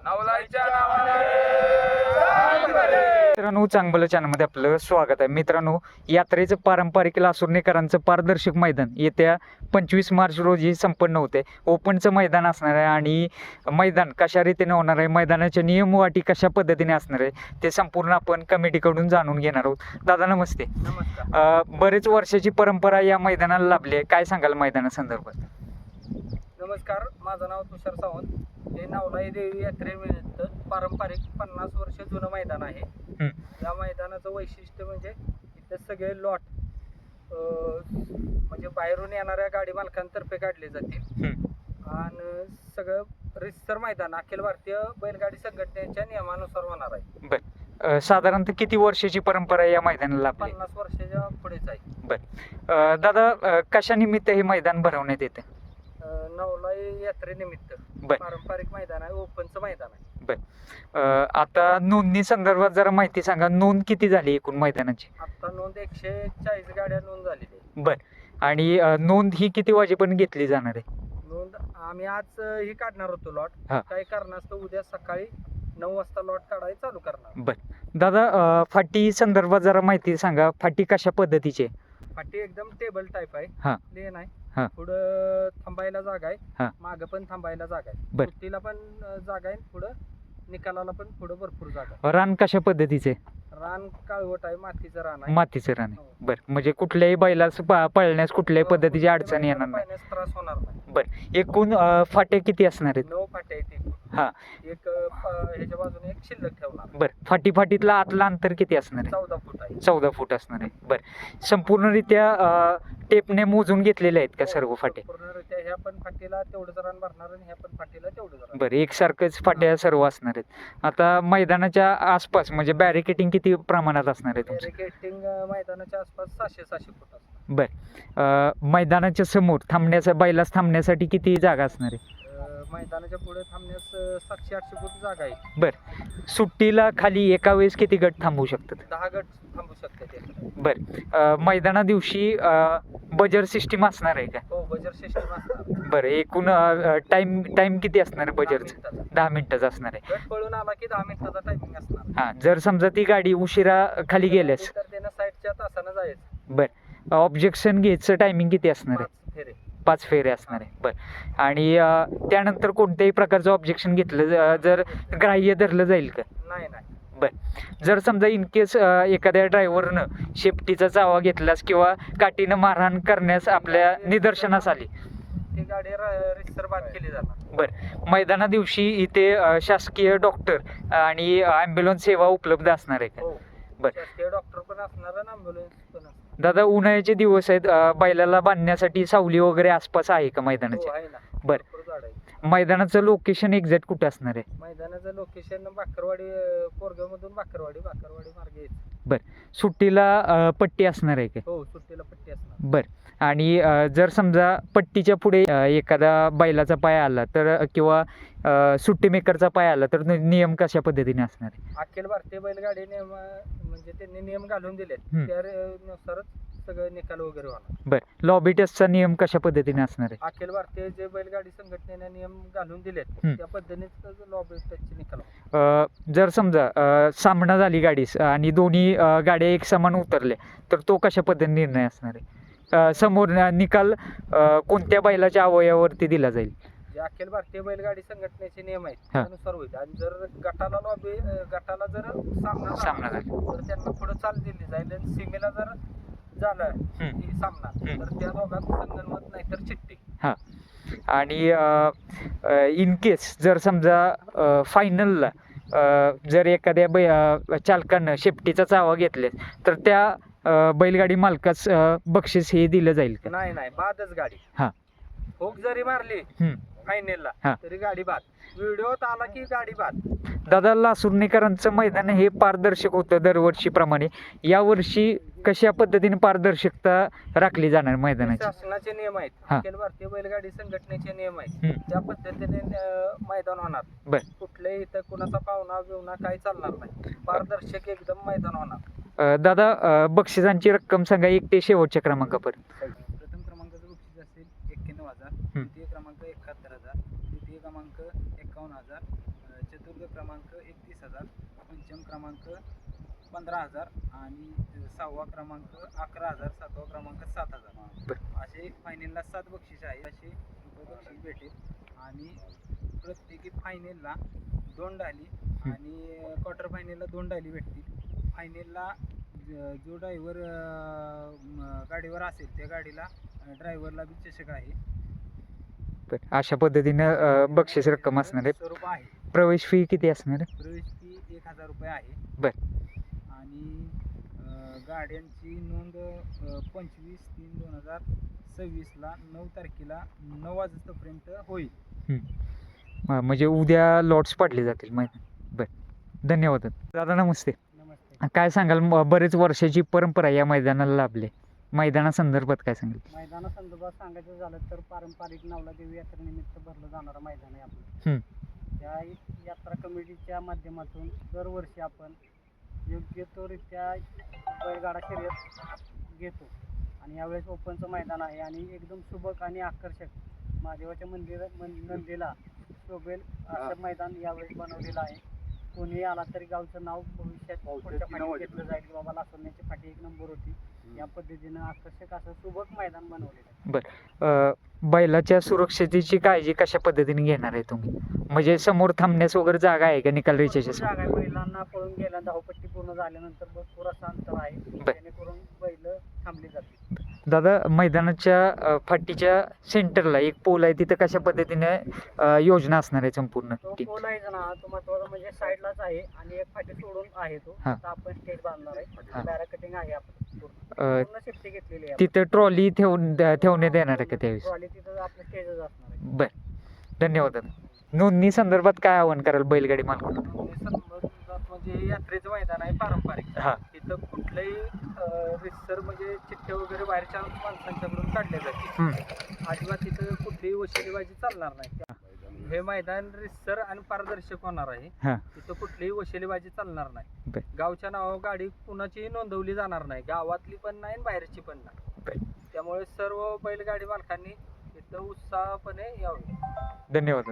नवलाईच्या नावाने मित्रांनो, चांगलं चॅनलमध्ये आपलं स्वागत आहे. मित्रांनो, यात्रेचं पारंपरिक लासुर्णीकरांचं पारदर्शक मैदान येत्या 25 मार्च रोजी संपन्न होते. ओपनचं मैदान असणार आहे आणि मैदान कशा रीतीने होणार आहे, मैदानाचे नियम व अटी कशा पद्धतीने असणार आहे ते संपूर्ण आपण कमिटीकडून जाणून घेणार आहोत. दादा नमस्ते. नमस्कार. बरेच वर्षाची परंपरा या मैदानाला लाभली आहे, काय सांगाल मैदानासंदर्भात? नमस्कार, माझं नाव तुषार सावंत. हे नवलाई देवी यात्रेनिमित्त पारंपरिक 50 वर्ष जुनं मैदान आहे. या मैदानाचं वैशिष्ट्य म्हणजे इथं सगळे लॉट म्हणजे बाहेरून येणाऱ्या गाडी मालकांतर्फे काढले जातील आणि सगळं रितसर मैदान अखिल भारतीय बैलगाडी संघटनेच्या नियमानुसार होणार आहे. बरं, साधारणतः किती वर्षाची परंपरा या मैदानाला लाभली? 50 वर्षाच्या पुढेच आहे. बरं, दादा कशा निमित्त हे मैदान भरवण्यात येतं? नवलाई यात्रेनिमित्त बर. पारंपरिक मैदान आहे, ओपनचं मैदान आहे. आता नोंदणी संदर्भात जरा माहिती सांगा. नोंद किती झाली एकूण मैदानाची? आता नोंद 140 गाड्या नोंद झालेली आहे. बर. आणि नोंद ही किती वाजेपर्यंत घेतली जाणार आहे? नोंद आम्ही आज ही काढणार होतो लॉट. हा. काही कारणास्तव उद्या सकाळी 9 वाजता लॉट काढायला चालू करणार. बर. दादा फाटी संदर्भात जरा माहिती सांगा. फाटी कशा पद्धतीची आहे? फाटी एकदम टेबल टाईप आहे. हा. लेन आहे. हा. पुढं थांबायला जागा आहे. हा. मागं पण थांबायला जागा आहे. बर. सुट्टीला पण जागा आहे. पुढं निकालाला पण पुढं भरपूर जागा आहे. रान कशा पद्धतीचे? रान काळवट आहे, मातीचं रान आहे. मातीचं रान आहे. हो. बर, म्हणजे कुठल्याही बैलास पळण्यास कुठल्याही पद्धतीची अडचण येणार नाही. पाण्यास त्रास होणार नाही. एकूण फाट्या किती असणार आहेत? 9 फाट्या आहेत एकूण. हा. एक ह्याच्या बाजूने एक शिल्लक ठेवणार. बर, फाटीला आतलं अंतर किती असणार आहे? 14 फूट आहे. 14 फूट असणार आहे. बर, संपूर्णरित्या टेपने मोजून घेतलेले आहेत का सर्व फाटे? पूर्णरित्या ह्या पण फाटीला तेवढंच रान भरणार आणि ह्या पण फाटीला तेवढंच रान. बरं, एकसारखंच फाट्या सर्व असणार आहेत. आता मैदानाच्या आसपास म्हणजे बॅरिकेटिंग किती प्रमाणात असणार आहे तुमचं? बॅरिकेटिंग मैदानाच्या आसपास 600 फूट असणार. बर, मैदानाच्या समोर बैलास थांबण्यासाठी किती जागा असणार आहे? मैदानाच्या पुढे थांबण्यास 700-800 फूट जागा आहे. बर, सुट्टीला खाली एका वेळेस किती गट थांबू शकतात? 10 गट थांबू शकतात. बर, मैदाना दिवशी बजर सिस्टीम असणार आहे का? हो, बजर सिस्टम असणार. बरं, एकूण टाइम किती असणार आहे बजरचं? 10 मिनिटाचं असणार आहे. गट पळून आला की 10 मिनिटाचा टायमिंग असणार. हा, जर समजा ती गाडी उशिरा खाली गेल्यास? तर त्यानं साईडच्या तासानं जायचं. बर, ऑब्जेक्शन घ्यायचं टायमिंग किती असणार आहे? 5 फेरे. 5 फेरे असणार आहे. बर, आणि त्यानंतर कोणत्याही प्रकारचं ऑब्जेक्शन घेतलं जर ग्राह्य धरलं जाईल का? नाही. बर, जर समजा इन केस एखाद्या ड्रायव्हरनं शेपटीचा चावा घेतलास किंवा काठीनं मारहाण करण्यास आपल्या निदर्शनास आली, ती गाडी रितसर बाद केली जाणार. बर, मैदाना दिवशी इथे शासकीय डॉक्टर आणि ॲम्ब्युलन्स सेवा उपलब्ध असणार आहे का? हो. बर. शासकीय डॉक्टर पण असणार आणि ॲम्ब्युलन्स पण असणार. दादा, उन्हाळ्याचे दिवस आहेत, बैलाला बांधण्यासाठी सावली वगैरे आसपास आहे का हो, मैदानाच्या? आहे ना. बर. भरपूर झाड आहे. मैदानाचं लोकेशन एक्झॅक्ट कुठं असणार आहे? मैदानाचं लोकेशन बाकरवाडी, कोरगावमधून बाकरवाडी मार्गे येते. बर, सुट्टीला पट्टी असणार आहे का? हो, सुट्टीला पट्टी असणार. बर, आणि जर समजा पट्टीच्या पुढे एखादा बैलाचा पाय आला तर किंवा सुट्टी मेकरचा पाय आला तर नियम कशा पद्धतीने असणार आहे? अखिल भारतीय बैलगाडी नियम म्हणजे त्यांनी नियम घालून दिलेत, त्यानुसारच सगळं निकाल वगैरे होणार. बर, लॉबी टेस्टचा नियम कशा पद्धतीने असणार आहे? अखिल भारतीय जे बैलगाडी संघटनेने नियम घालून दिलेत त्या पद्धतीनेच लॉबी टेस्टचे निकाल होणार. जर समजा सामना झाली गाडी आणि दोन्ही गाड्या एक समान उतरल्या तर तो कशा पद्धतीने निर्णय असणार आहे? समोर निकाल कोणत्या बैलाच्या अवयवावरती दिला जाईल? जे अखिल भारतीय बैलगाडी संघटनेचे नियम आहेत त्यानुसार होईल. आणि जर गटाला जर सामना सामना झाला तर त्यांना पुढे चाल दिली जाईल. आणि सीमेला जर झाला सामना तर त्या दोघात संगनमत नाही तर चिठ्ठी. हा, आणि इन केस जर समजा फायनलला जर एखाद्या चालकानं शेपटीचा चावा घेतला तर त्या बैलगाडी मालकास बक्षीस हे दिलं जाईल का? नाही, बादच गाडी. हा. हुक जरी मारली फायनलला हा. तरी गाडी बाद. व्हिडिओत आला की गाडी बाद. दादा, लासुर्णीकरांचं मैदान हे पारदर्शक होतं दरवर्षीप्रमाणे. यावर्षी कशा पद्धतीने पारदर्शकता राखली जाणार मैदानाची? शासनाचे नियम आहेत, हा. अखिल भारतीय बैलगाडी संघटनेचे नियम आहेत, त्या पद्धतीने मैदान होणार. बर. कुठल्याही इथं कुणाचा पाहुणा बिवणा काही चालणार नाही. पारदर्शक एकदम मैदान होणार. दादा, बक्षिसांची रक्कम सांगा 1 ते शेवटच्या क्रमांकापर्यंत. प्रथम क्रमांकाचं बक्षीस असेल 91,000, द्वितीय क्रमांक 71,000, तृतीय क्रमांक 51,000, चतुर्थ क्रमांक 31,000, पंचम क्रमांक 15,000 आणि 6वा क्रमांक 11,000, 7वा क्रमांक 7,000. असे फायनलला 7 बक्षीस आहे. असे बक्षीस भेटेल आणि प्रत्येकी फायनलला 2 डाली आणि क्वार्टर फायनलला 2 डाली भेटतील. फायनलला जो ड्रायव्हर गाडीवर असेल त्या गाडीला ड्रायव्हरला बी चषक आहे. अशा पद्धतीनं बक्षीस रक्कम असणार आहे. स्वरूप आहे. प्रवेश फी किती असणार आहे? प्रवेश फी 1,000 रुपये आहे. आणि गाड्यांची नोंद 25/3/2026ला 9 तारखेला 9 वाजेपर्यंत होईल. म्हणजे उद्या लॉट्स पाडले जातील माहिती. बरं, धन्यवाद दादा. नमस्ते. नमस्ते. काय सांगाल, बरेच वर्षाची परंपरा या मैदानाला लाभले, मैदानासंदर्भात काय सांगाल? मैदानासंदर्भात सांगायचं झालं तर पारंपरिक नवला देवी यात्रेनिमित्त भरलं जाणारं मैदान आहे आपलं. त्या यात्रा कमिटीच्या माध्यमातून दरवर्षी आपण योग्यतोरित्या बैलगाडा शर्यत घेतो आणि यावेळेस ओपनचं मैदान आहे आणि एकदम सुबक आणि आकर्षक महादेवाच्या नंदीला शोभेल असं मैदान यावेळेस बनवलेलं आहे. कोणी आला तरी गावचं नाव भविष्यात पुढच्या फाटी घेतलं जाईल की बाबा लासोरण्याची फाटी 1 नंबर होती. या पद्धतीनं आकर्षक असं सुबक मैदान बनवलेलं आहे. बैलाच्या सुरक्षतेची काळजी कशा पद्धतीने घेणार आहे तुम्ही? म्हणजे समोर थांबण्यास वगैरे जागा आहे का निकाल रेषेच्या जागा आहे. बैलांना पळून गेल्या धावपट्टी पूर्ण झाल्यानंतर भरपूर असं अंतर आहे जेणेकरून बैल थांबली जाते. दादा, मैदानाच्या फाटीच्या सेंटरला एक पोल आहे, तिथं कशा पद्धतीने योजना असणार आहे संपूर्ण? तो पोल आहे ना, तो महत्वाचा म्हणजे साईडलाच आहे आणि एक फाटी सोडून आहे तो. आता आपण स्टेज बांधणार आहे. बॅरिकेडिंग आहे आपण पूर्ण सेफ्टी घेतलेली आहे. तिथं ट्रॉली ठेवण्यात येणार आहे का त्यावेळेस? ट्रॉली तिथं आपलं स्टेजच असणार आहे. बरं, धन्यवाद दादा. नोंदणी संदर्भात काय आवाहन कराल बैलगाडी मालकांना? म्हणजे यात्रेचं मैदान आहे पारंपरिक. तिथं कुठलंही रिसर म्हणजे चिठ्ठ्या वगैरे बाहेरच्या माणसांच्याकडून काढल्या जाते. अजिबात तिथं कुठलीही वशिलेबाजी चालणार नाही. हे मैदान रिसर आणि पारदर्शक होणार आहे. तिथं कुठलीही वशिलेबाजी चालणार नाही. गावच्या नावावर गाडी कुणाचीही नोंदवली जाणार नाही, गावातली पण नाही बाहेरची पण नाही. त्यामुळे सर्व बैलगाडी मालकांनी तिथं उत्साहपणे यावे. धन्यवाद.